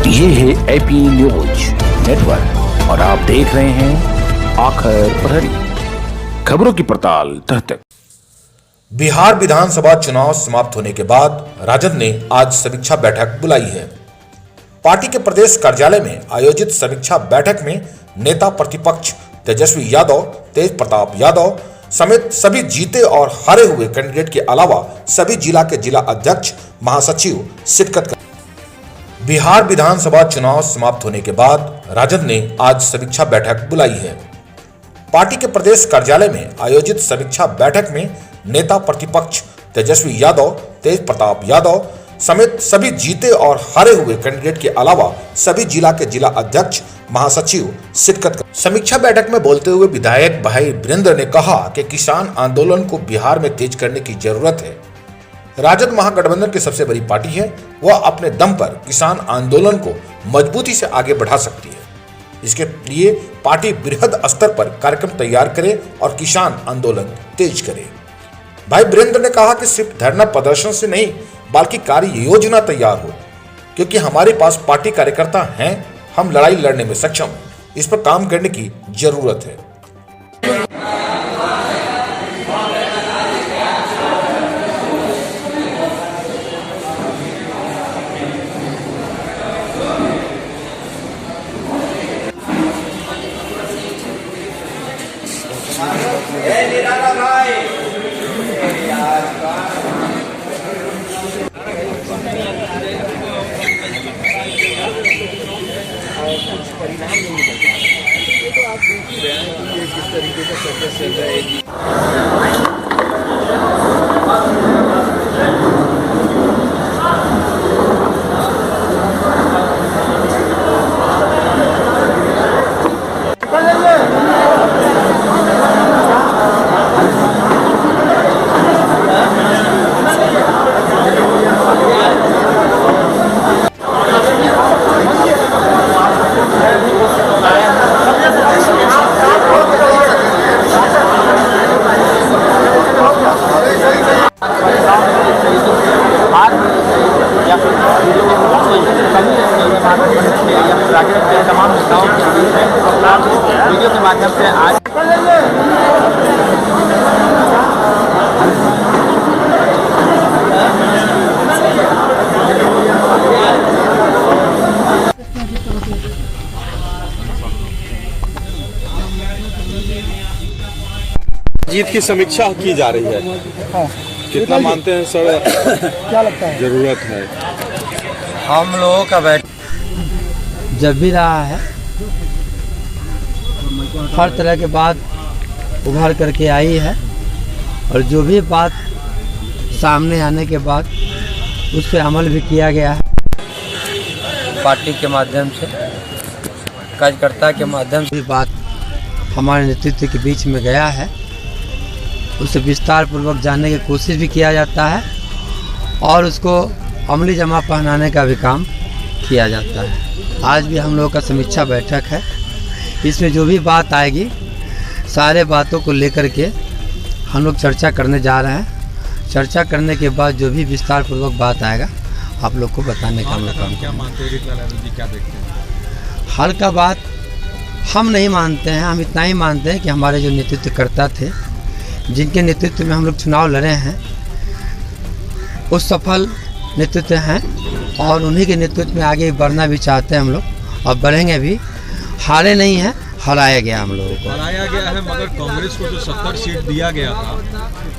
ये है AP news network और आप देख रहे हैं आखिर प्रहरी, खबरों की पड़ताल तह तक। बिहार विधानसभा चुनाव समाप्त होने के बाद राजद ने आज समीक्षा बैठक बुलाई है। पार्टी के प्रदेश कार्यालय में आयोजित समीक्षा बैठक में नेता प्रतिपक्ष तेजस्वी यादव, तेज प्रताप यादव समेत सभी जीते और हारे हुए कैंडिडेट के अलावा सभी जिला के जिला अध्यक्ष, महासचिव शिरकत कर। बिहार विधानसभा चुनाव समाप्त होने के बाद राजद ने आज समीक्षा बैठक बुलाई है। पार्टी के प्रदेश कार्यालय में आयोजित समीक्षा बैठक में नेता प्रतिपक्ष तेजस्वी यादव, तेज प्रताप यादव समेत सभी जीते और हारे हुए कैंडिडेट के अलावा सभी जिला के जिला अध्यक्ष, महासचिव शिरकत कर। समीक्षा बैठक में बोलते हुए विधायक भाई वीरेंद्र ने कहा कि किसान आंदोलन को बिहार में तेज करने की जरूरत है। राजद महागठबंधन की सबसे बड़ी पार्टी है, वह अपने दम पर किसान आंदोलन को मजबूती से आगे बढ़ा सकती है। इसके लिए पार्टी बृहद स्तर पर कार्यक्रम तैयार करे और किसान आंदोलन तेज करे। भाई वीरेंद्र ने कहा कि सिर्फ धरना प्रदर्शन से नहीं बल्कि कार्य योजना तैयार हो, क्योंकि हमारे पास पार्टी कार्यकर्ता हैं, हम लड़ाई लड़ने में सक्षम हैं। इस पर काम करने की जरूरत है। कुछ परिणाम नहीं निकलता है, ये तो आप देख ही रहे हैं कि ये किस तरीके का सर्कस चल रहा है। तमाम नेताओं वीडियो के माध्यम से आज जीत की समीक्षा की जा रही है। कितना मानते हैं सर, क्या लगता है जरूरत है? हम लोगों का बैठ जब भी रहा है, हर तरह के बात उभर करके आई है और जो भी बात सामने आने के बाद उस पर अमल भी किया गया है। पार्टी के माध्यम से, कार्यकर्ता के माध्यम से भी बात हमारे नेतृत्व के बीच में गया है, उसे विस्तार पूर्वक जानने की कोशिश भी किया जाता है और उसको अमली जमा पहनाने का भी काम किया जाता है। आज भी हम लोगों का समीक्षा बैठक है, इसमें जो भी बात आएगी सारे बातों को लेकर के हम लोग चर्चा करने जा रहे हैं। चर्चा करने के बाद जो भी विस्तार पूर्वक बात आएगा आप लोग को बताने का हम लोग काम। क्या मानते हैं जी, क्या देखते हैं? हल का बात हम नहीं मानते हैं, हम इतना ही मानते हैं कि हमारे जो नेतृत्वकर्ता थे, जिनके नेतृत्व में हम लोग चुनाव लड़े हैं, उस सफल नेतृत्व हैं और उन्हीं के नेतृत्व में आगे बढ़ना भी चाहते हैं हम लोग और बढ़ेंगे भी। हारे नहीं हैं, हराया गया हम लोगों को। हराया गया है, मगर कांग्रेस को जो 70 सीट दिया गया था,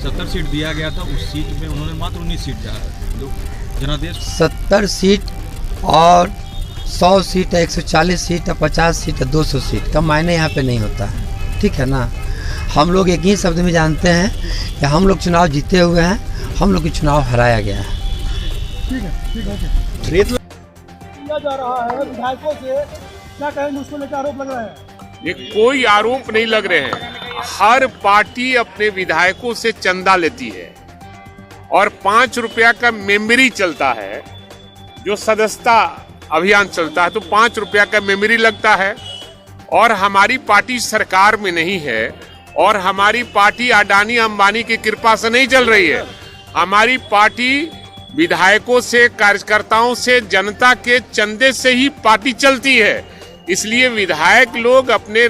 70 सीट दिया गया था, उस सीट में उन्होंने मात्र 19 सीट जनादेश 70 सीट और 100 सीट है, 140 सीट है, 50 सीट है, 200 सीट का मायने यहाँ पे नहीं होता है, ठीक है ना। हम लोग एक ही शब्द में जानते हैं कि हम लोग चुनाव जीते हुए हैं, हम लोग की चुनाव हराया गया है। ठीक है। जा रहा है विधायकों से, क्या कहेंगे उसको लेकर आरोप लग रहे हैं? ये कोई आरोप नहीं लग रहे हैं। हर पार्टी अपने विधायकों से चंदा लेती है और 5 रुपया का मेमोरी चलता है, जो सदस्यता अभियान चलता है तो 5 रुपया का मेमोरी लगता है। और हमारी पार्टी सरकार में नहीं है और हमारी पार्टी अडानी अंबानी की कृपा से नहीं चल रही है। हमारी पार्टी विधायकों से, कार्यकर्ताओं से, जनता के चंदे से ही पार्टी चलती है। इसलिए विधायक लोग अपने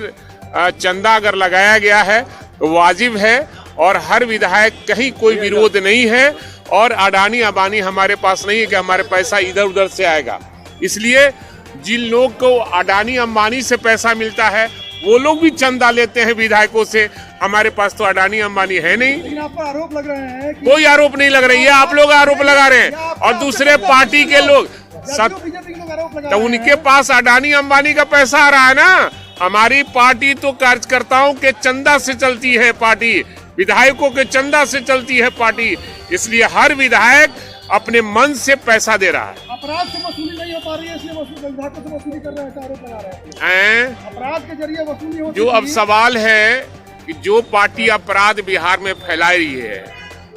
चंदा अगर लगाया गया है तो वाजिब है, और हर विधायक कहीं कोई विरोध नहीं है, और अडानी अंबानी हमारे पास नहीं है कि हमारे पैसा इधर उधर से आएगा। इसलिए जिन लोग को अडानी अंबानी से पैसा मिलता है वो लोग भी चंदा लेते हैं विधायकों से। हमारे पास तो अडानी अंबानी है नहीं। लेकिन आप पर आरोप लग रहे हैं कि कोई आरोप नहीं लग रही है, आप लोग आरोप लगा रहे हैं, और दूसरे पार्टी के लोग बीजेपी के लोग आरोप लगा तो रहे हैं। उनके पास अडानी अंबानी का पैसा आ रहा है ना। हमारी पार्टी तो कार्यकर्ताओं के चंदा से चलती है पार्टी, विधायकों के चंदा से चलती है पार्टी। इसलिए हर विधायक अपने मन से पैसा दे रहा है। अपराध से वसूली नहीं हो पा रही है, इसलिए विधायकों से वसूली कर रहे हैं, आरोप लगा रहे हैं। अपराध के जरिए वसूली होती जो अब थी। सवाल है कि जो पार्टी अपराध बिहार में फैला रही है,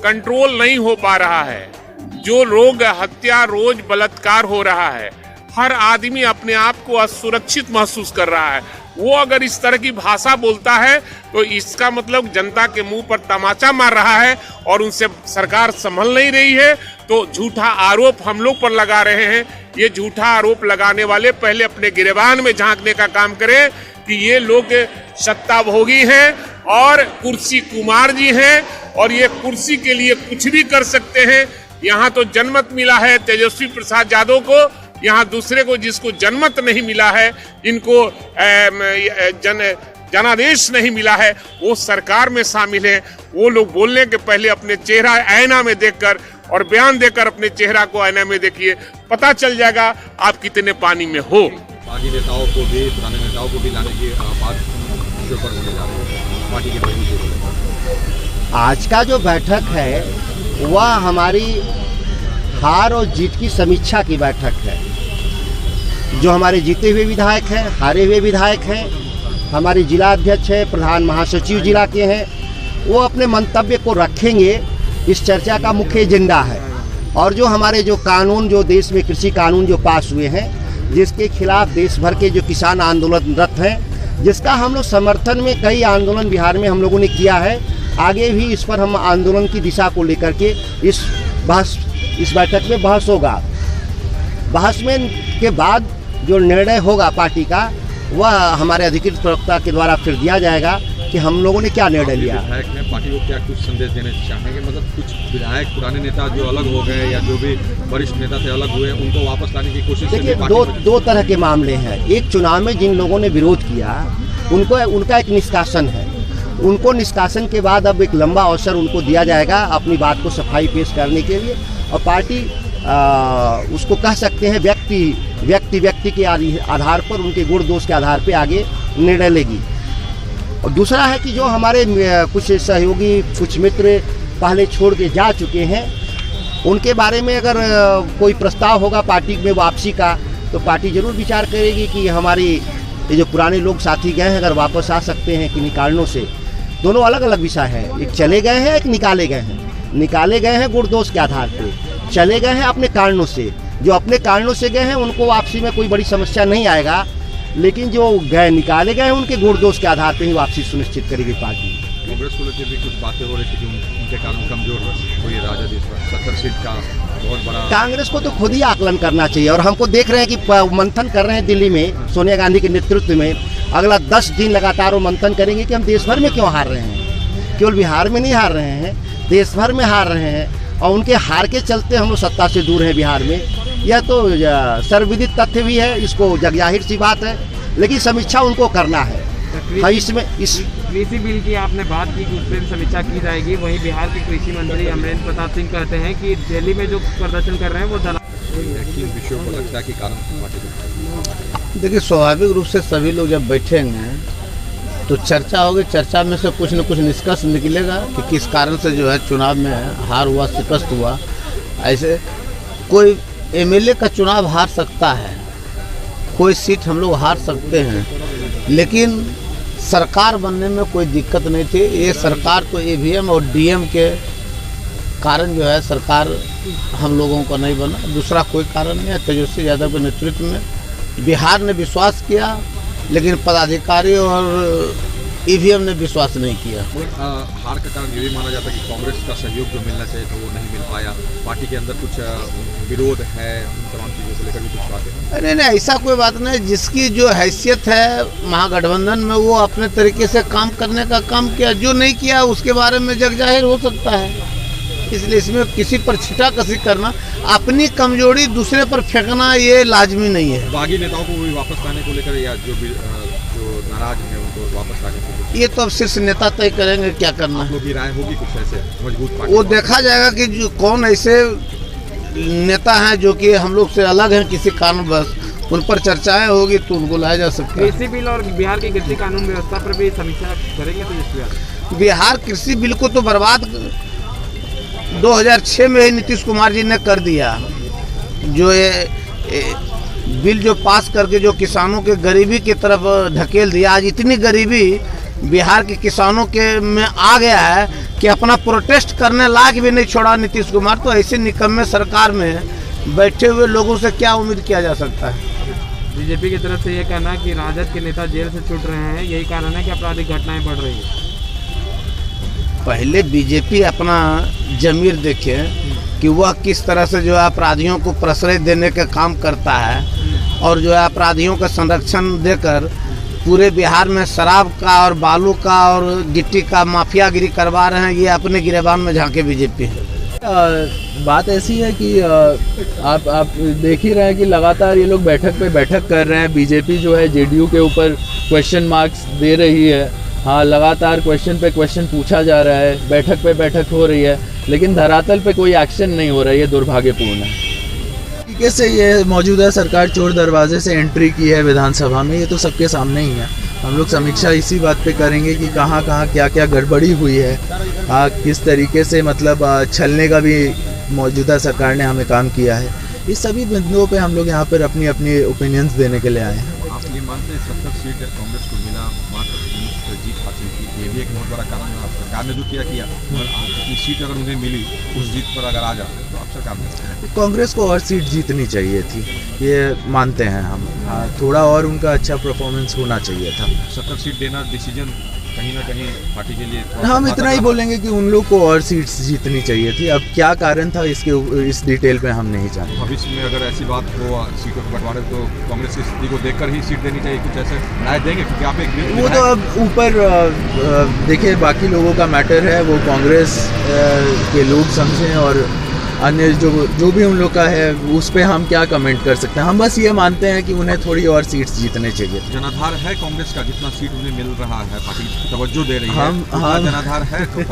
कंट्रोल नहीं हो पा रहा है, जो रोग हत्या, रोज बलात्कार हो रहा है, हर आदमी अपने आप को असुरक्षित महसूस कर रहा है, वो अगर इस तरह की भाषा बोलता है तो इसका मतलब जनता के मुंह पर तमाचा मार रहा है और उनसे सरकार संभल नहीं रही है। तो झूठा आरोप हम लोग पर लगा रहे हैं। ये झूठा आरोप लगाने वाले पहले अपने गिरेबान में झांकने का काम करें कि ये लोग सत्ताभोगी हैं और कुर्सी कुमार जी हैं, और ये कुर्सी के लिए कुछ भी कर सकते हैं। यहाँ तो जनमत मिला है तेजस्वी प्रसाद यादव को, यहाँ दूसरे को जिसको जनमत नहीं मिला है, जिनको जनादेश नहीं मिला है, वो सरकार में शामिल है। वो लोग बोलने के पहले अपने चेहरा आईना में देखकर और बयान देकर अपने चेहरा को आईना में देखिए, पता चल जाएगा आप कितने पानी में हो। बागी नेताओं को भी, पुराने नेताओं को भी लाने की बात पर होने जा रही है पार्टी के प्रतिनिधि। आज का जो बैठक है वह हमारी हार और जीत की समीक्षा की बैठक है। जो हमारे जीते हुए विधायक हैं, हारे हुए विधायक हैं, हमारे जिला अध्यक्ष हैं, प्रधान महासचिव जिला के हैं, वो अपने मंतव्य को रखेंगे। इस चर्चा का मुख्य एजेंडा है। और जो हमारे जो कानून, जो देश में कृषि कानून जो पास हुए हैं, जिसके खिलाफ देश भर के जो किसान आंदोलनरत हैं, जिसका हम लोग समर्थन में कई आंदोलन बिहार में हम लोगों ने किया है, आगे भी इस पर हम आंदोलन की दिशा को लेकर के इस बैठक में बहस होगा। बहस में के बाद जो निर्णय होगा पार्टी का, वह हमारे अधिकृत प्रवक्ता के द्वारा फिर दिया जाएगा कि हम लोगों ने क्या निर्णय लिया। विधायक ने पार्टी को क्या कुछ संदेश देना चाहेंगे? मतलब कुछ विधायक पुराने नेता जो अलग हो गए या जो भी वरिष्ठ नेता थे अलग हुए, उनको वापस लाने की कोशिश। देखिए, दो तरह के मामले हैं। एक, चुनाव में जिन लोगों ने विरोध किया उनका एक निष्कासन है। उनको निष्कासन के बाद अब एक लंबा अवसर उनको दिया जाएगा अपनी बात को सफाई पेश करने के लिए, और पार्टी उसको कह सकते हैं व्यक्ति के आधार पर, उनके गुण दोष के आधार पर आगे निर्णय लेगी। और दूसरा है कि जो हमारे कुछ सहयोगी, कुछ मित्र पहले छोड़ के जा चुके हैं, उनके बारे में अगर कोई प्रस्ताव होगा पार्टी में वापसी का, तो पार्टी जरूर विचार करेगी कि हमारी ये जो पुराने लोग साथी गए हैं अगर वापस आ सकते हैं कि निकालनों से। दोनों अलग अलग विषय हैं, एक चले गए हैं, एक निकाले गए हैं। निकाले गए हैं गुण दोष के आधार पर, चले गए हैं अपने कारणों से। जो अपने कारणों से गए हैं उनको वापसी में कोई बड़ी समस्या नहीं आएगा, लेकिन जो निकाले गए हैं उनके गुण दोष के आधार पर ही वापसी सुनिश्चित करेगी पार्टी। कांग्रेस को लेकर भी कुछ बातें हो रही थी कि उनके कारण कमजोर हुई राजद इस बार 70 सीट का बहुत बड़ा। कांग्रेस को तो खुद ही आकलन करना चाहिए, और हमको देख रहे हैं कि मंथन कर रहे हैं दिल्ली में सोनिया गांधी के नेतृत्व में। अगला 10 दिन लगातार वो मंथन करेंगे कि हम देश भर में क्यों हार रहे हैं। केवल बिहार में नहीं हार रहे हैं, देश भर में हार रहे हैं, और उनके हार के चलते हम लोग सत्ता से दूर हैं बिहार में। यह तो सर्वविदित तथ्य भी है, इसको जगजाहिर सी बात है, लेकिन समीक्षा उनको करना है। इसमें इस कृषि बिल की आपने बात की कि उस पर समीक्षा की जाएगी। वहीं बिहार के कृषि मंत्री अमरेंद्र प्रताप सिंह कहते हैं कि दिल्ली में जो प्रदर्शन कर रहे हैं वो विषयों को लगता है कि कारण। देखिए, स्वाभाविक रूप से सभी लोग जब बैठेंगे तो चर्चा होगी। चर्चा में से कुछ न कुछ निष्कर्ष निकलेगा कि किस कारण से जो है चुनाव में हार हुआ, शिकस्त हुआ। ऐसे कोई एमएलए का चुनाव हार सकता है, कोई सीट हम लोग हार सकते हैं, लेकिन सरकार बनने में कोई दिक्कत नहीं थी। ये सरकार तो ईवीएम और डीएम के कारण जो है सरकार हम लोगों का नहीं बना, दूसरा कोई कारण नहीं है। तेजस्वी यादव के नेतृत्व में बिहार ने विश्वास किया, लेकिन पदाधिकारी और ईवीएम ने विश्वास नहीं किया। हार का कारण ये भी माना जाता है कि कांग्रेस का सहयोग जो मिलना चाहिए था वो नहीं मिल पाया, पार्टी के अंदर कुछ विरोध है, उन तमाम चीज़ों को लेकर भी कुछ बातें। नहीं, ऐसा कोई बात नहीं। जिसकी जो हैसियत है महागठबंधन में, वो अपने तरीके से काम करने का काम किया। जो नहीं किया उसके बारे में जग जाहिर हो सकता है। इसलिए इसमें किसी पर छिटाकशी करना, अपनी कमजोरी दूसरे पर फेंकना, ये लाजमी नहीं है। बागी नेताओं को भी वापस लाने को लेकर या जो नाराज है उनको वापस लाने को, ये तो अब शीर्ष नेता तय करेंगे क्या करना। आप लोगों की राय होगी कुछ ऐसे मजबूत पार्टी? वो देखा जाएगा कि जो कौन ऐसे नेता हैं जो कि हम लोग से अलग हैं किसी कारणवश, उन पर चर्चाएं होगी तो उनको लाया जा सकता है। कृषि बिल और बिहार की कृषि कानून व्यवस्था पर भी समीक्षा करेंगे तो बिहार कृषि बिल को तो बर्बाद 2006 में ही नीतीश कुमार जी ने कर दिया। जो ये बिल जो पास करके जो किसानों के गरीबी की तरफ ढकेल दिया, आज इतनी गरीबी बिहार के किसानों के में आ गया है कि अपना प्रोटेस्ट करने लायक भी नहीं छोड़ा नीतीश कुमार। तो ऐसे निकम्मे सरकार में बैठे हुए लोगों से क्या उम्मीद किया जा सकता है। बीजेपी की तरफ से ये कहना है कि राजद के नेता जेल से छूट रहे हैं, यही कारण है कि आपराधिक घटनाएं बढ़ रही है। पहले बीजेपी अपना जमीर देखे कि वह किस तरह से जो है अपराधियों को प्रश्रय देने का काम करता है और जो है अपराधियों का संरक्षण देकर पूरे बिहार में शराब का और बालू का और गिट्टी का माफियागिरी करवा रहे हैं। ये अपने गिरेबान में झांके बीजेपी है। बात ऐसी है कि आप देख ही रहे हैं कि लगातार ये लोग बैठक पे बैठक कर रहे हैं। बीजेपी जो है जेडीयू के ऊपर क्वेश्चन मार्क्स दे रही है। हाँ, लगातार क्वेश्चन पे क्वेश्चन पूछा जा रहा है, बैठक पे बैठक हो रही है, लेकिन धरातल पे कोई एक्शन नहीं हो रहा है। ये दुर्भाग्यपूर्ण है। तरीके से ये मौजूदा सरकार चोर दरवाजे से एंट्री की है विधानसभा में, ये तो सबके सामने ही है। हम लोग समीक्षा इसी बात पे करेंगे कि कहाँ कहाँ क्या क्या गड़बड़ी हुई है, किस तरीके से मतलब छलने का भी मौजूदा सरकार ने हमें काम किया है। इस सभी बिंदुओं पे हम लोग यहाँ पर अपनी अपनी ओपिनियंस देने के लिए आए हैं। आप ये मानते हैं 70 सीट कांग्रेस को मिला, मात्र जीत हासिल की, ये भी एक बहुत बड़ा कारण है। सरकार ने जो किया जितनी सीट अगर उन्हें मिली उस जीत पर अगर आ जाते तो अब सरकार में कांग्रेस को और सीट जीतनी चाहिए थी, ये मानते हैं हम। थोड़ा और उनका अच्छा परफॉर्मेंस होना चाहिए था। 70 सीट देना डिसीजन कहीं ना कहीं पार्टी के लिए हम इतना ही बोलेंगे कि उन लोग को और सीट्स जीतनी चाहिए थी। अब क्या कारण था इस डिटेल पे हम नहीं जानते। भविष्य में अगर ऐसी बात हो सीटों के बंटवारे तो कांग्रेस की स्थिति को देखकर ही सीट देनी चाहिए, कुछ ऐसे राय देंगे क्योंकि आप एक वो तो अब ऊपर देखिए बाकी लोगों का मैटर है, वो कांग्रेस के लोग समझें और अन्य जो भी उन लोग का है उस पर हम क्या कमेंट कर सकते हैं। हम बस ये मानते हैं कि उन्हें थोड़ी और सीट्स जीतने चाहिए। जनाधार है कांग्रेस का, जितना सीट उन्हें मिल रहा है पार्टी तवज्जो दे रही है, जनाधार है तो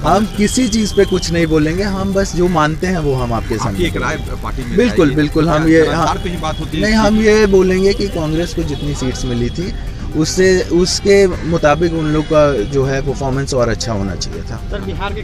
हम किसी चीज़ पे कुछ नहीं बोलेंगे। हम बस जो मानते हैं वो हम आपके सामने एक राय पार्टी में बिल्कुल हम ये पे ही बात होती है। नहीं, हम ये बोलेंगे कि कांग्रेस को जितनी सीट्स मिली थी उसके मुताबिक उन लोग का जो है परफॉर्मेंस और अच्छा होना चाहिए था। सर, बिहार के